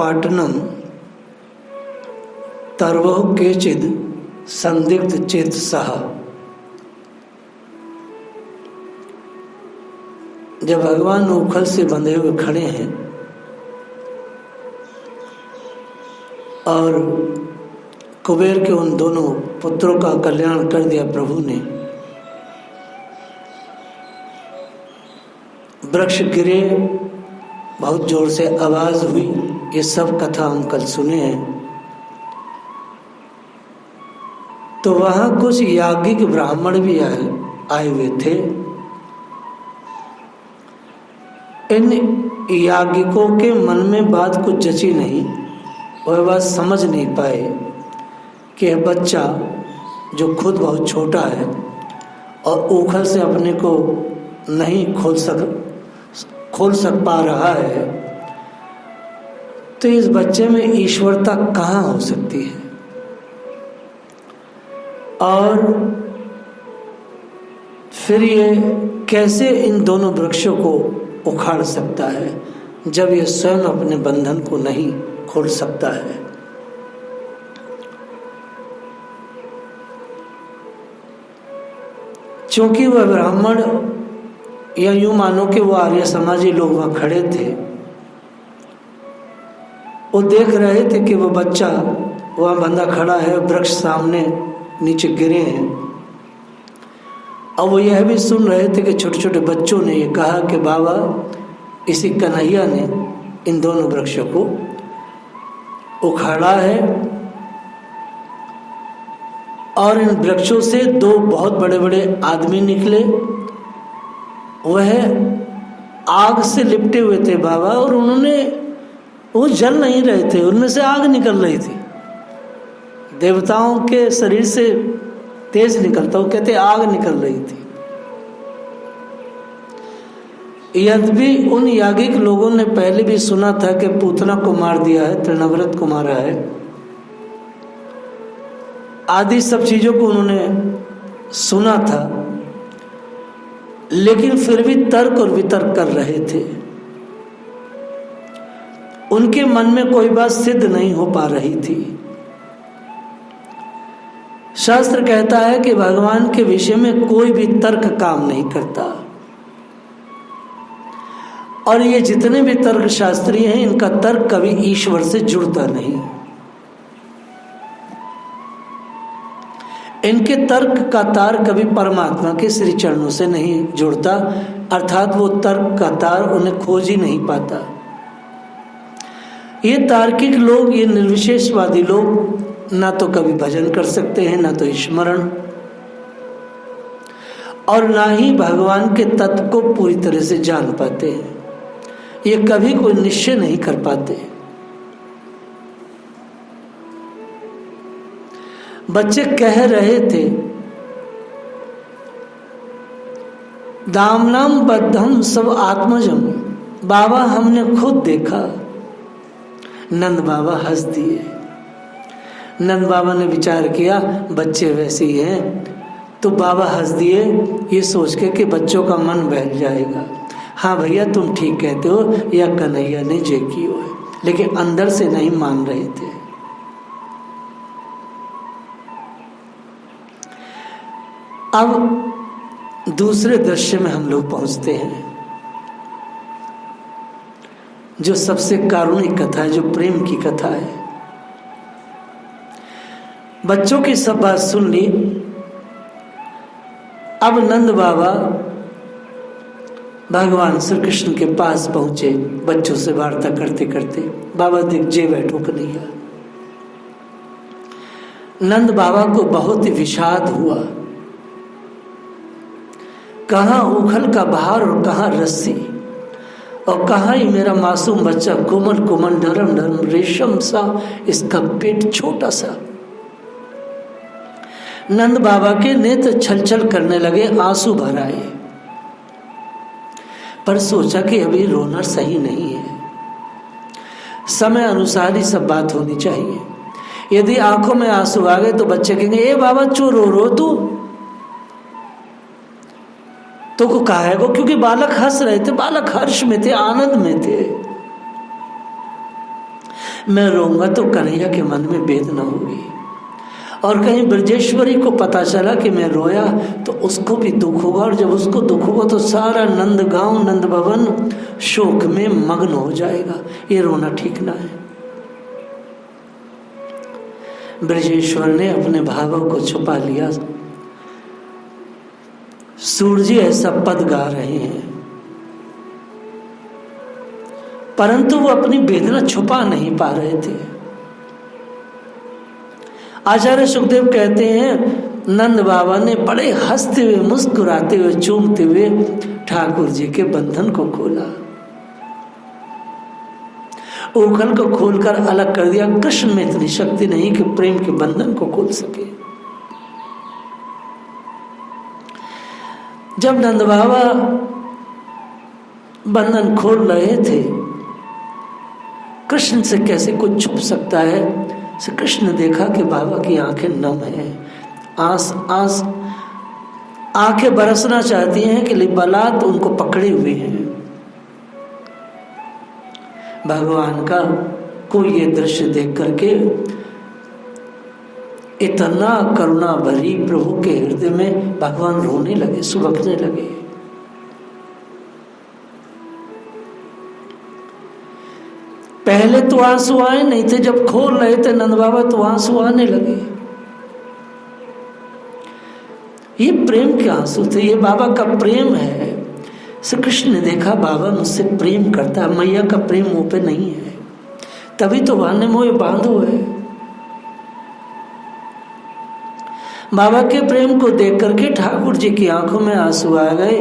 पाटनम तरवो केचिद संदिग्ध चेत सहा। जब भगवान उखल से बंधे हुए खड़े हैं और कुबेर के उन दोनों पुत्रों का कल्याण कर दिया प्रभु ने, वृक्ष गिरे, बहुत जोर से आवाज हुई, ये सब कथा हम कल सुने हैं। तो वहां कुछ याज्ञिक ब्राह्मण भी आए हुए थे। इन याज्ञिकों के मन में बात कुछ जची नहीं, वह बात समझ नहीं पाए कि यह बच्चा जो खुद बहुत छोटा है और ऊखल से अपने को नहीं खोल सक पा रहा है, तो इस बच्चे में ईश्वरता कहाँ हो सकती है और फिर ये कैसे इन दोनों वृक्षों को उखाड़ सकता है जब ये स्वयं अपने बंधन को नहीं खोल सकता है। क्योंकि वह ब्राह्मण, या यूं मानो कि वो आर्य समाजी लोग वहां खड़े थे, वो देख रहे थे कि वो बच्चा वहां बंधा खड़ा है, वृक्ष सामने नीचे गिरे हैं, और वो यह भी सुन रहे थे कि छोटे छोटे बच्चों ने ये कहा कि बाबा इसी कन्हैया ने इन दोनों वृक्षों को उखाड़ा है और इन वृक्षों से दो बहुत बड़े बड़े आदमी निकले। वह आग से लिपटे हुए थे बाबा, और वो जल नहीं रहे थे, उनमें से आग निकल रही थी। देवताओं के शरीर से तेज निकलता, वो कहते आग निकल रही थी। यद्यपि उन याज्ञिक लोगों ने पहले भी सुना था कि पूतना को मार दिया है, तृणव्रत को मारा है, आदि सब चीजों को उन्होंने सुना था, लेकिन फिर भी तर्क और वितर्क कर रहे थे। उनके मन में कोई बात सिद्ध नहीं हो पा रही थी। शास्त्र कहता है कि भगवान के विषय में कोई भी तर्क काम नहीं करता, और ये जितने भी तर्क शास्त्रीय हैं, इनका तर्क कभी ईश्वर से जुड़ता नहीं। इनके तर्क का तार कभी परमात्मा के श्री चरणों से नहीं जुड़ता, अर्थात वो तर्क का तार उन्हें खोज ही नहीं पाता। ये तार्किक लोग, ये निर्विशेषवादी लोग ना तो कभी भजन कर सकते हैं, ना तो स्मरण, और ना ही भगवान के तत्व को पूरी तरह से जान पाते हैं। ये कभी कोई निश्चय नहीं कर पाते। बच्चे कह रहे थे, दामनाम बद्धम सब आत्मजम, बाबा हमने खुद देखा। नंद बाबा हंस दिए। नंद बाबा ने विचार किया बच्चे वैसे ही हैं, तो बाबा हंस दिए ये सोच के कि बच्चों का मन बहल जाएगा। हाँ भैया तुम ठीक कहते हो, या कन्हैया ने जे की हो है, लेकिन अंदर से नहीं मान रहे थे। अब दूसरे दृश्य में हम लोग पहुंचते हैं, जो सबसे कारुणिक कथा है, जो प्रेम की कथा है। बच्चों की सब बात सुन ली। अब नंद बाबा भगवान श्री कृष्ण के पास पहुंचे, बच्चों से वार्ता करते करते। बाबा देख जे बैठो कन्हैया। नंद बाबा को बहुत ही विषाद हुआ, कहाँ उखल का बहार और कहाँ रस्सी, और कहाँ ही मेरा मासूम बच्चा कोमल कोमल नरम नरम रेशम सा, इसका पेट छोटा सा। नंद बाबा के नेत्र छल छल करने लगे, आंसू भर आए, पर सोचा कि अभी रोना सही नहीं है, समय अनुसार ही सब बात होनी चाहिए। यदि आंखों में आंसू आ गए तो बच्चे कहेंगे ए बाबा चो रो तू, तो को कहा है वो, क्योंकि बालक हंस रहे थे, बालक हर्ष में थे, आनंद में थे। मैं रोऊंगा तो कन्हैया के मन में वेदना होगी, और कहीं ब्रजेश्वरी को पता चला कि मैं रोया तो उसको भी दुख होगा, और जब उसको दुख होगा तो सारा नंद गांव नंद भवन शोक में मग्न हो जाएगा। ये रोना ठीक ना है। ब्रजेश्वर ने अपने भावों को छुपा लिया। सूर्य जी ऐसा पद गा रहे हैं, परंतु वो अपनी वेदना छुपा नहीं पा रहे थे। आचार्य सुखदेव कहते हैं नंद बाबा ने बड़े हंसते हुए मुस्कुराते हुए चूमते हुए ठाकुर जी के बंधन को खोला, ओखल को खोलकर अलग कर दिया। कृष्ण में इतनी शक्ति नहीं कि प्रेम के बंधन को खोल सके। जब नंद बाबा बंधन खोल रहे थे, कृष्ण से कैसे कुछ छुप सकता है, श्री कृष्ण ने देखा कि बाबा की आंखें नम हैं, आंखें बरसना चाहती हैं कि बलात् उनको पकड़े हुए हैं। भगवान का को ये दृश्य देख करके इतना करुणा भरी प्रभु के हृदय में भगवान रोने लगे, सुबकने लगे। पहले तो आंसू आए नहीं थे, जब खोल रहे थे नंद बाबा तो आंसू आने लगे। ये प्रेम के आंसू थे, ये बाबा का प्रेम है। श्री कृष्ण ने देखा बाबा मुझसे प्रेम करता है, मैया का प्रेम मुंह पे नहीं है, तभी तो बांधे मोए बांधो है। बाबा के प्रेम को देख करके ठाकुर जी की आंखों में आंसू आ गए,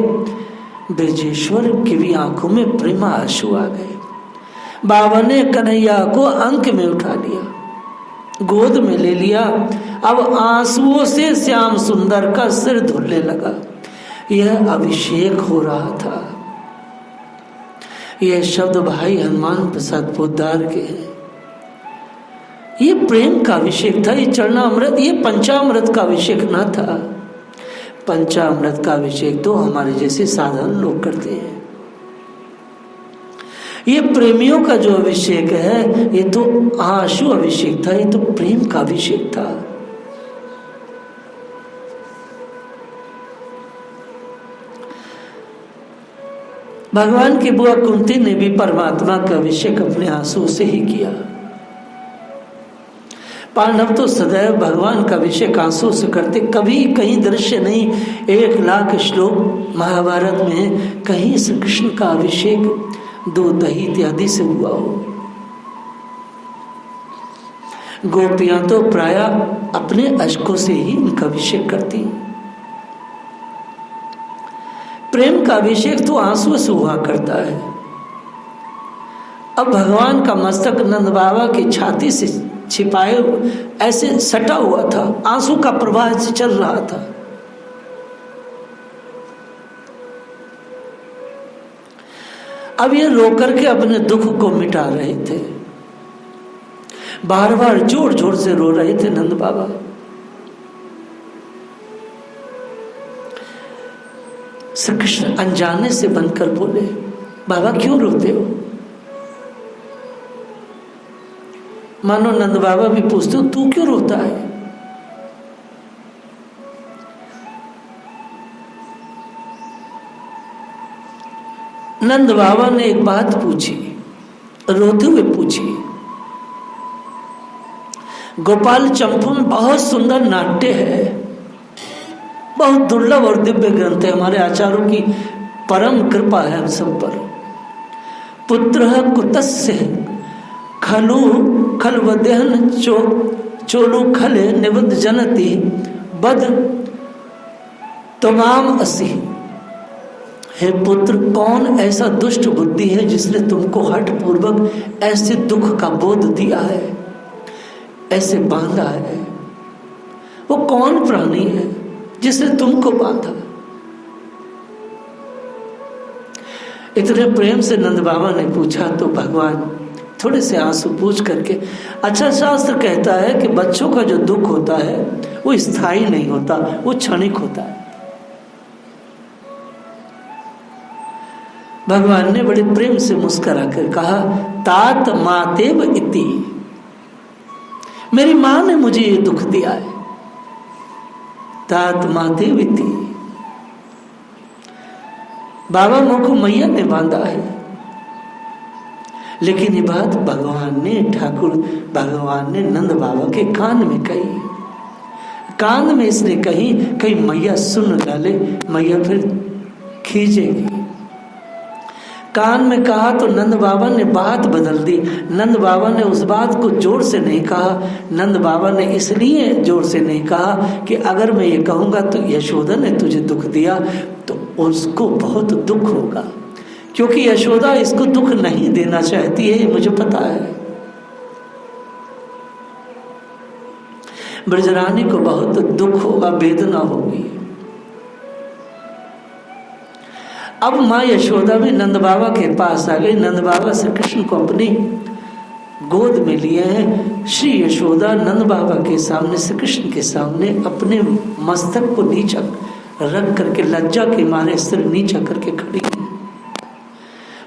ब्रजेश्वर की भी आंखों में प्रेम आंसू आ गए। बाबा ने कन्हैया को अंक में उठा लिया, गोद में ले लिया। अब आंसुओं से श्याम सुंदर का सिर धुलने लगा। यह अभिषेक हो रहा था। यह शब्द भाई हनुमान प्रसाद पोद्दार के हैं। ये प्रेम का अभिषेक था, ये चरणामृत, ये पंचामृत का अभिषेक ना था। पंचामृत का अभिषेक तो हमारे जैसे साधारण लोग करते हैं। ये प्रेमियों का जो अभिषेक है, ये तो आंसू अभिषेक था, ये तो प्रेम का अभिषेक था। भगवान की बुआ कुंती ने भी परमात्मा का अभिषेक अपने आंसू से ही किया। पांडव तो सदैव भगवान का अभिषेक आंसू से करते, कभी कहीं दृश्य नहीं 1,00,000 श्लोक महाभारत में कहीं श्री कृष्ण का अभिषेक दूध दही इत्यादि से हुआ हो। गोपियां तो प्राय अपने अश्कों से ही उनका अभिषेक करती। प्रेम का अभिषेक तो आंसू से हुआ करता है। अब भगवान का मस्तक नंद बाबा की छाती से छिपाए ऐसे सटा हुआ था, आंसू का प्रवाह से चल रहा था। अब ये रो करके अपने दुख को मिटा रहे थे, बार बार जोर जोर से रो रहे थे नंद बाबा। श्री कृष्ण अनजाने से बनकर बोले, बाबा क्यों रोते हो? मानो नंद बाबा भी पूछते हो, तू क्यों रोता है? नंद बाबा ने एक बात पूछी, रोते हुए पूछी। गोपाल चंपू में बहुत सुंदर नाट्य है, बहुत दुर्लभ और दिव्य ग्रंथ है, हमारे आचार्यों की परम कृपा है हम सब पर। पुत्र कुतस्य खलु खलवदेहन चोलु खले निबंध जनती बद तमाम असी। हे पुत्र, कौन ऐसा दुष्ट बुद्धि है जिसने तुमको हठ पूर्वक ऐसे दुख का बोध दिया है, ऐसे बांधा है? वो कौन प्राणी है जिसने तुमको बांधा? इतने प्रेम से नंद बाबा ने पूछा तो भगवान थोड़े से आंसू पूछ करके, अच्छा शास्त्र कहता है कि बच्चों का जो दुख होता है वो स्थायी नहीं होता, वो क्षणिक होता है। भगवान ने बड़े प्रेम से मुस्कुरा कर कहा, तात मातेव इति। मेरी माँ ने मुझे ये दुख दिया है। तात माते भी थी, बाबा मोह को मैया ने बांधा है। लेकिन ये बात भगवान ने, ठाकुर भगवान ने नंद बाबा के कान में कही। कान में इसने कही, कहीं मैया सुन डाले, मैया फिर खींचेगी। कान में कहा तो नंद बाबा ने बात बदल दी। नंद बाबा ने उस बात को जोर से नहीं कहा। नंद बाबा ने इसलिए जोर से नहीं कहा कि अगर मैं ये कहूँगा तो यशोदा ने तुझे दुख दिया तो उसको बहुत दुख होगा, क्योंकि यशोदा इसको दुख नहीं देना चाहती है, ये मुझे पता है। ब्रजरानी को बहुत दुख होगा, वेदना होगी। अब माँ यशोदा भी नंद बाबा के पास आ गई। नंद बाबा श्री कृष्ण को अपनी गोद में लिए हैं। श्री यशोदा नंद बाबा के सामने, श्री कृष्ण के सामने अपने मस्तक को नीचा रख करके, लज्जा के मारे सिर नीचा करके खड़ी है।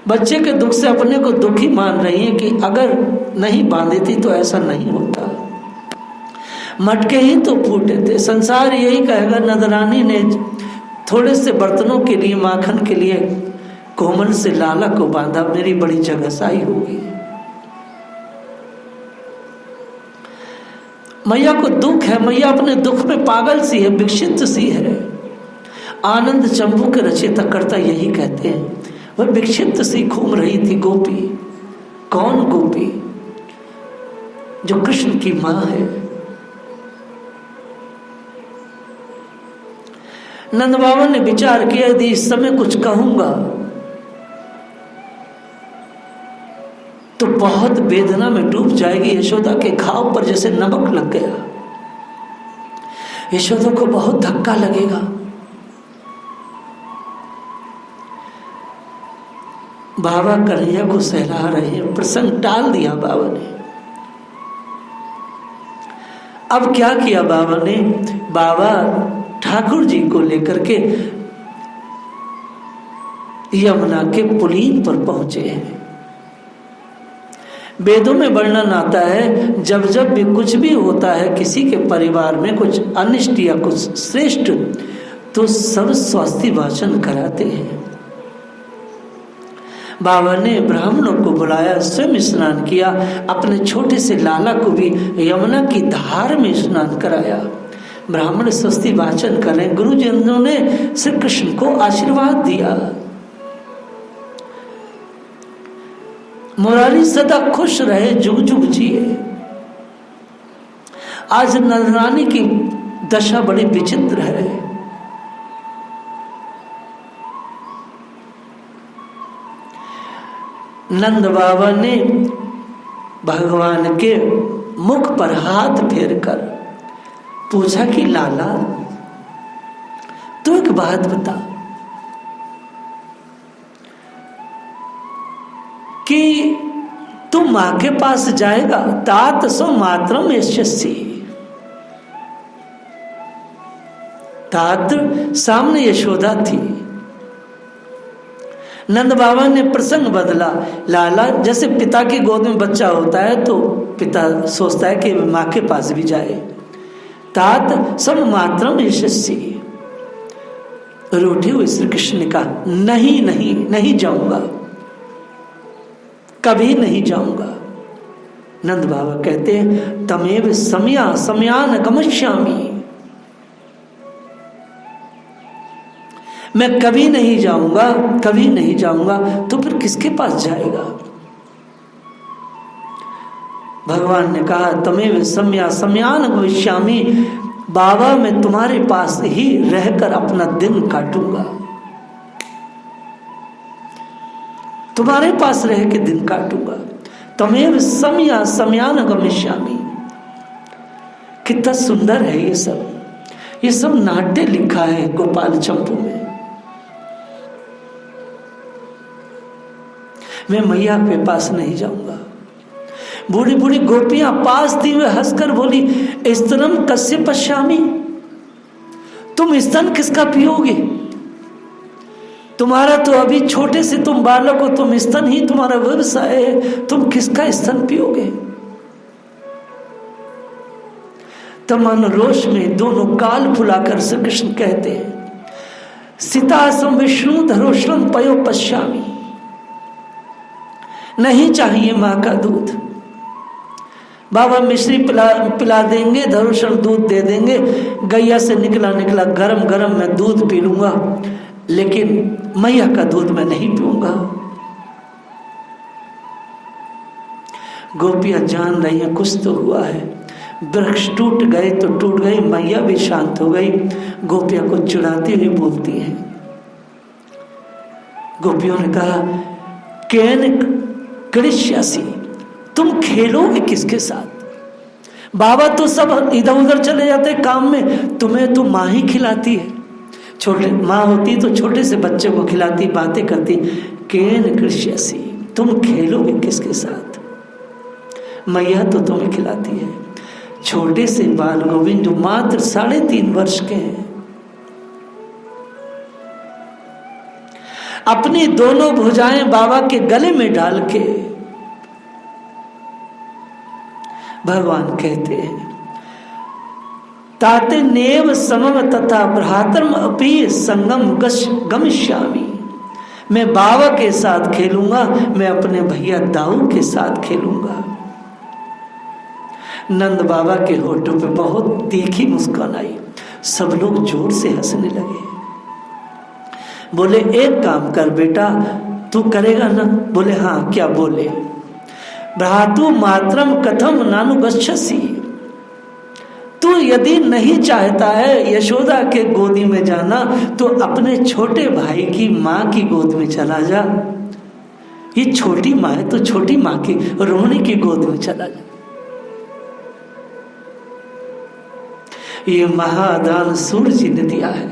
बच्चे के दुख से अपने को दुखी मान रही है कि अगर नहीं बांधी थी तो ऐसा नहीं होता, मटके ही तो फूटे थे। संसार यही कहेगा नंदरानी ने थोड़े से बर्तनों के लिए, माखन के लिए कोमल से लाला को बांधा, मेरी बड़ी जगहसाई होगी। मैया को दुख है, मैया अपने दुख में पागल सी है, विक्षिप्त सी है। आनंद चंपू के रचयिता करता यही कहते हैं, वह विक्षिप्त सी घूम रही थी गोपी। कौन गोपी? जो कृष्ण की मां है। नंद बाबा ने विचार किया, यदि इस समय कुछ कहूंगा तो बहुत वेदना में डूब जाएगी। यशोदा के घाव पर जैसे नमक लग गया, यशोदा को बहुत धक्का लगेगा। बाबा कन्हैया को सहला रहे हैं, प्रसंग टाल दिया बाबा ने। अब क्या किया बाबा ने? बाबा ठाकुर जी को लेकर के यमुना के पुलीन पर पहुंचे हैं। वेदों में वर्णन आता है, जब जब भी कुछ भी होता है किसी के परिवार में, कुछ अनिष्ट या कुछ श्रेष्ठ, तो सब स्वस्ति वाचन कराते हैं। बाबा ने ब्राह्मणों को बुलाया, स्वयं स्नान किया, अपने छोटे से लाला को भी यमुना की धार में स्नान कराया। ब्राह्मण स्वस्ति वाचन करें। गुरुजनों ने श्री कृष्ण को आशीर्वाद दिया। मुरारी सदा खुश रहे, जुग जुग जिए। आज नंदरानी की दशा बड़ी विचित्र है। नंद बाबा ने भगवान के मुख पर हाथ फेरकर पूछा कि लाला, तू एक बात बता कि तू मां के पास जाएगा? तात सो मात्रम यशस्वी। तात सामने यशोदा थी। नंद बाबा ने प्रसंग बदला। लाला, जैसे पिता की गोद में बच्चा होता है तो पिता सोचता है कि मां के पास भी जाए। तात सब मात्रम यशस्वी। रूठे हुए श्री कृष्ण ने कहा, नहीं नहीं नहीं जाऊंगा, कभी नहीं जाऊंगा। नंद बाबा कहते हैं, तमेव समयान गमिष्यामि। मैं कभी नहीं जाऊंगा, कभी नहीं जाऊंगा। तो फिर किसके पास जाएगा? भगवान ने कहा, तमेव समयान गमिष्यामि। बाबा, मैं तुम्हारे पास ही रहकर अपना दिन काटूंगा, तुम्हारे पास रह के दिन काटूंगा। तमेव समयान गमिष्यामि। कितना सुंदर है ये सब। ये सब नाट्य लिखा है गोपाल चंपू में। मैं मैया के पास नहीं जाऊंगा। बूढ़ी बूढ़ी गोपियां पास थी, वे हंसकर बोली, स्तनम कस्य पश्यामि। तुम स्तन किसका पियोगे? तुम्हारा तो अभी छोटे से तुम बालक हो, तुम स्तन ही तुम्हारा व्यवसाय है, तुम किसका स्तन पियोगे? तब अनुरोष में दोनों गाल फुलाकर श्री कृष्ण कहते हैं, सीतासम विष्णु धरोष्णम पयो पश्यामी। नहीं चाहिए माँ का दूध, बाबा मिश्री पिला देंगे, धरोषण दूध दे देंगे, गैया से निकला गरम गरम मैं दूध पी लूंगा, लेकिन मैया का दूध मैं नहीं पीऊंगा। गोपियां जान रही हैं कुछ तो हुआ है। वृक्ष टूट गए तो टूट गई, मैया भी शांत हो गई। गोपियां को चिढ़ाती हुई बोलती हैं। गोपियों ने कहा, केन कृष्यासी, तुम खेलोगे किसके साथ? बाबा तो सब इधर उधर चले जाते काम में, तुम्हें तो माँ ही खिलाती है। छोटे माँ होती तो छोटे से बच्चे को खिलाती, बातें करती। केन कृष्यासी, तुम खेलोगे किसके साथ? मैया तो तुम्हें खिलाती है। छोटे से बाल गोविंद जो मात्र 3.5 वर्ष के हैं, अपनी दोनों भुजाएं बाबा के गले में डाल के भगवान कहते हैं, ताते नेव समम तथा भ्रातरम अपि संगम गमिष्यामि। मैं बाबा के साथ खेलूंगा, मैं अपने भैया दाऊ के साथ खेलूंगा। नंद बाबा के होठों पे बहुत तीखी मुस्कान आई। सब लोग जोर से हंसने लगे। बोले, एक काम कर बेटा, तू करेगा ना? बोले हाँ। क्या? बोले, भ्रातु मात्रम कथम नानु गच्छसि। तू यदि नहीं चाहता है यशोदा के गोदी में जाना, तो अपने छोटे भाई की माँ की गोद में चला जा। ये छोटी माँ है तो छोटी माँ की, रोहिणी की गोद में चला जा। ये महादान सूर्य जी ने दिया है।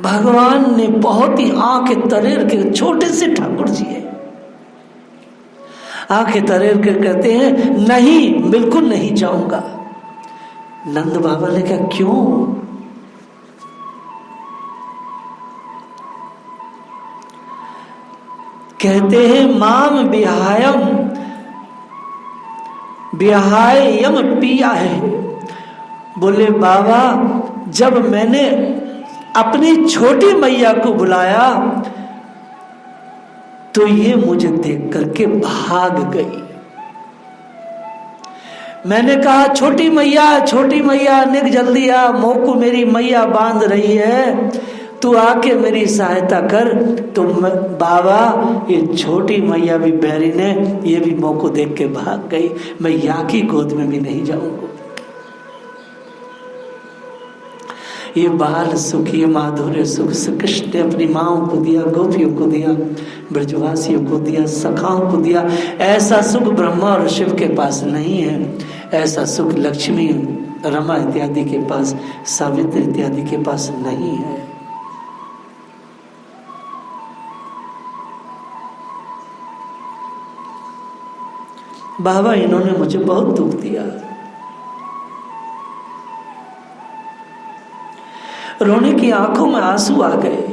भगवान ने बहुत ही आंखें तरेर के, छोटे से ठाकुर जी है, आंखें तरेर के कहते हैं, नहीं, बिल्कुल नहीं जाऊंगा। नंद बाबा ने कहा, क्यों? कहते हैं, माम विहायम पिया है। बोले बाबा, जब मैंने अपनी छोटी मैया को बुलाया तो ये मुझे देख करके भाग गई। मैंने कहा, छोटी मैया निक जल्दी आ, मोको मेरी मैया बांध रही है, तू आके मेरी सहायता कर। तो बाबा, ये छोटी मैया भी बैरी ने, ये भी मोको देख के भाग गई। मैं या की गोद में भी नहीं जाऊंगा। ये बाल सुख, ये माधुर्य सुख श्री कृष्ण ने अपनी माँओं को दिया, गोपियों को दिया, ब्रजवासियों को दिया, सखाओं को दिया। ऐसा सुख ब्रह्मा और शिव के पास नहीं है। ऐसा सुख लक्ष्मी, रमा इत्यादि के पास, सावित्री इत्यादि के पास नहीं है। बाबा, इन्होंने मुझे बहुत दुख दिया। रोने की आंखों में आंसू आ गए।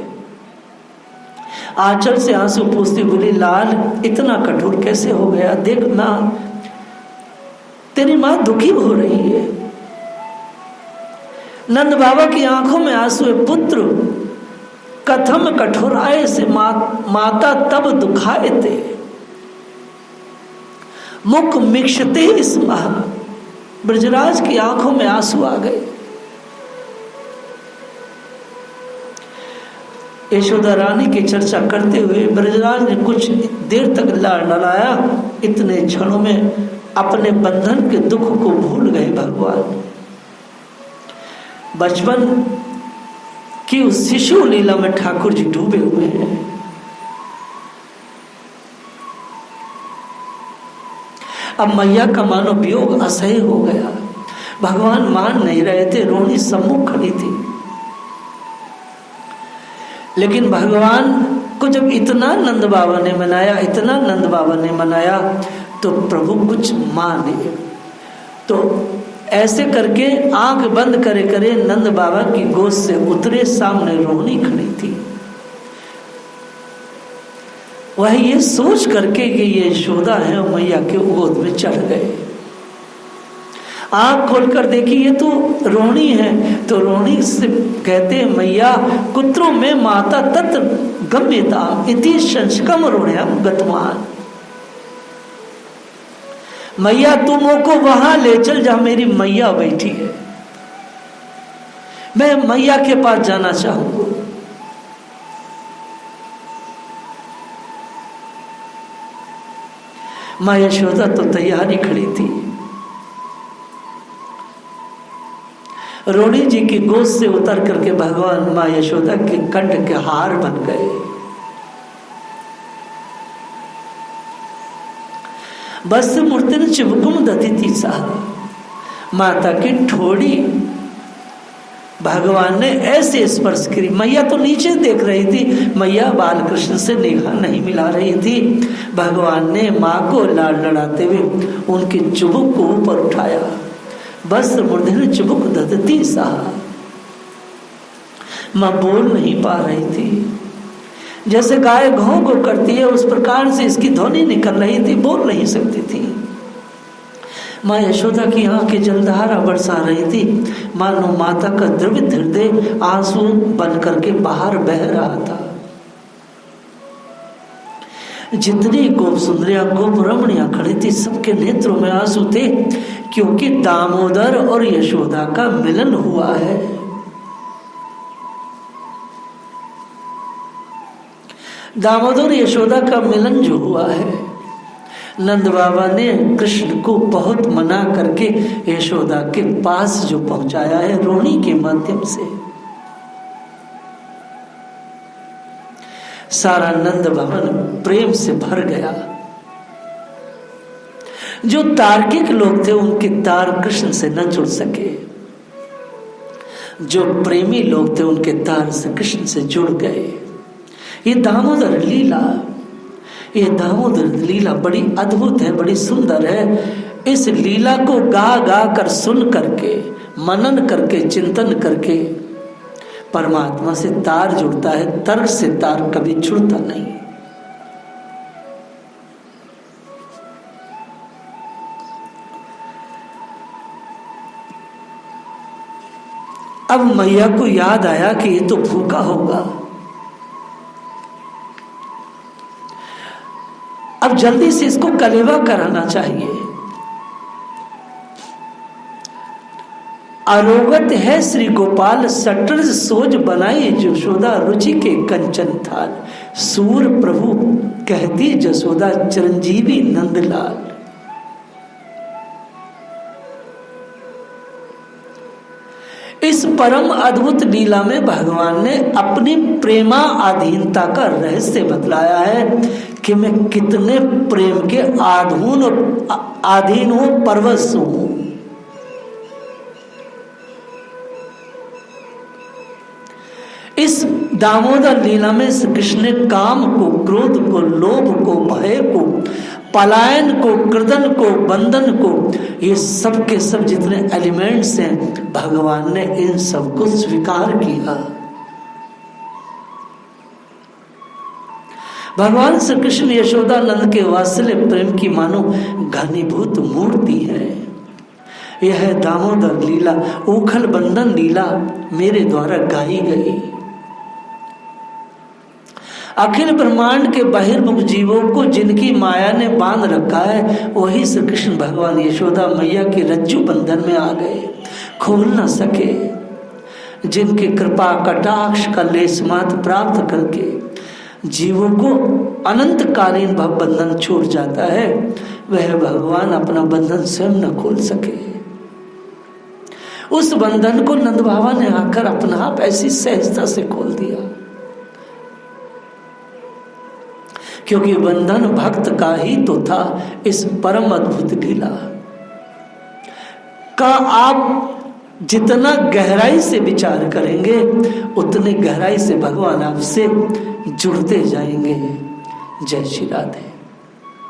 आंचल से आंसू पूछती बोली, लाल इतना कठोर कैसे हो गया? देख मां, तेरी मां दुखी हो रही है। नंद बाबा की आंखों में आंसू है। पुत्र कथम कठोराए से माता तब दुखाए थे, मुख मिक्षते स्म। ब्रजराज की आंखों में आंसू आ गए। यशोदा रानी की चर्चा करते हुए ब्रजराज ने कुछ देर तक लड़ाया। इतने क्षणों में अपने बंधन के दुख को भूल गए भगवान। बचपन की उस शिशु लीला में ठाकुर जी डूबे हुए हैं। अब मैया का मानो वियोग असह्य हो गया। भगवान मान नहीं रहे थे, रोहिणी सम्मुख खड़ी थी। लेकिन भगवान को जब इतना नंद बाबा ने मनाया, इतना नंद बाबा ने मनाया, तो प्रभु कुछ माने। तो ऐसे करके आंख बंद करे करे नंद बाबा की गोद से उतरे। सामने रोहिणी खड़ी थी। वह ये सोच करके कि ये यशोदा है, मैया के गोद में चढ़ गए। आँख खोलकर देखी ये तो रोहिणी है। तो रोहिणी से कहते हैं मैया कुत्रों में माता तत्र गम्यता इति संस्कम रोण्यम गतवान। मैया तुम को वहां ले चल जहां मेरी मैया बैठी है, मैं मैया के पास जाना चाहूंगा। माँ यशोदा तो तैयार ही खड़ी थी। रोहिणी जी की गोद से उतर करके भगवान माँ यशोदा के कंठ के हार बन गए। बस मूर्ति ने चिबुकुम दती साहब, माता की ठोड़ी भगवान ने ऐसे स्पर्श करी। मैया तो नीचे देख रही थी, मैया बालकृष्ण से निगाह नहीं मिला रही थी। भगवान ने माँ को लाड़ लड़ाते हुए उनकी चुबुक को ऊपर उठाया। बस मूर्ति ने चिबुक दती साहब, माँ बोल नहीं पा रही थी। जैसे गाय घों को करती है उस प्रकार से इसकी ध्वनि निकल रही थी, बोल नहीं सकती थी। माँ यशोदा की आंखें जलधारा बरसा रही थी, मानो माता का द्रवित हृदय आंसू बन करके बाहर बह रहा था। जितनी गोप सुंदरियां गोप रमणियां खड़ी थी सबके नेत्रों में आंसू थे, क्योंकि दामोदर और यशोदा का मिलन हुआ है। दामोदर यशोदा का मिलन जो हुआ है, नंद बाबा ने कृष्ण को बहुत मना करके यशोदा के पास जो पहुंचाया है रोहिणी के माध्यम से, सारा नंद भवन प्रेम से भर गया। जो तार्किक लोग थे उनके तार कृष्ण से न जुड़ सके, जो प्रेमी लोग थे उनके तार से कृष्ण से जुड़ गए। ये दामोदर लीला, ये दामोदर लीला बड़ी अद्भुत है, बड़ी सुंदर है। इस लीला को गा गा कर सुन करके मनन करके चिंतन करके परमात्मा से तार जुड़ता है, तर्क से तार कभी जुड़ता नहीं। अब मैया को याद आया कि ये तो भूखा होगा, अब जल्दी से इसको कलेवा कराना चाहिए। अरोगत है श्री गोपाल सटरज सोज बनाई जसोदा रुचि के कंचन थाल। सूर प्रभु कहती जसोदा चिरंजीवी नंदलाल। इस परम अद्भुत लीला में भगवान ने अपनी प्रेमा अधीनता का रहस्य बतलाया है कि मैं कितने प्रेम के अधीन हूं, परवश हूं। इस दामोदर लीला में श्री कृष्ण ने काम को, क्रोध को, लोभ को, भय को, पलायन को, कृदन को, बंधन को, ये सब के सब जितने एलिमेंट्स हैं भगवान ने इन सब को स्वीकार किया। भगवान श्री कृष्ण यशोदा नंद के वात्सल्य प्रेम की मानो घनीभूत मूर्ति है। यह दामोदर लीला, उखल बंधन लीला मेरे द्वारा गाई गई। अखिल ब्रह्मांड के बहिर्मुख जीवों को जिनकी माया ने बांध रखा है वही श्री कृष्ण भगवान यशोदा मैया के रज्जू बंधन में आ गए, खोल न सके। जिनकी कृपा कटाक्ष का लेस मात्र प्राप्त करके जीवों को अनंतकालीन भव बंधन छूट जाता है, वह भगवान अपना बंधन स्वयं न खोल सके। उस बंधन को नंद बाबा ने आकर अपना आप ऐसी सहजता से खोल दिया, क्योंकि बंधन भक्त का ही तो था। इस परम अद्भुत लीला का आप जितना गहराई से विचार करेंगे उतने गहराई से भगवान आपसे जुड़ते जाएंगे। जय श्री राधे।